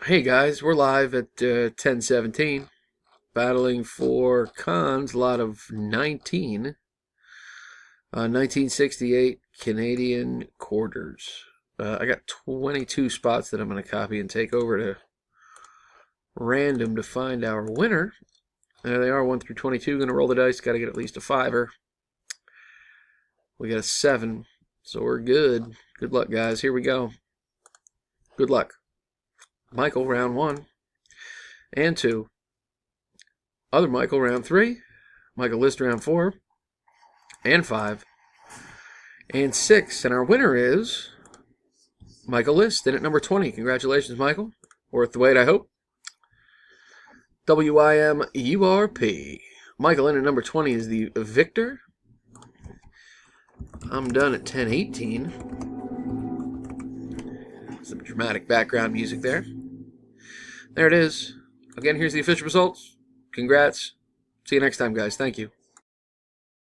Hey guys, we're live at 10:17, battling for Cons, lot of 19, 1968 Canadian quarters. I got 22 spots that I'm going to copy and take over to random to find our winner. There they are, 1 through 22. Going to roll the dice, got to get at least a fiver. We got a 7, so we're good. Good luck, guys. Here we go. Good luck. Michael, round 1 and 2. Other Michael, round 3. Michael List, round 4 and 5 and 6. And our winner is Michael List, in at number 20. Congratulations, Michael. Worth the wait, I hope. WIMURP. Michael in at number 20 is the victor. I'm done at 10:18. Some dramatic background music there. There it is. Again, here's the official results. Congrats. See you next time, guys. Thank you.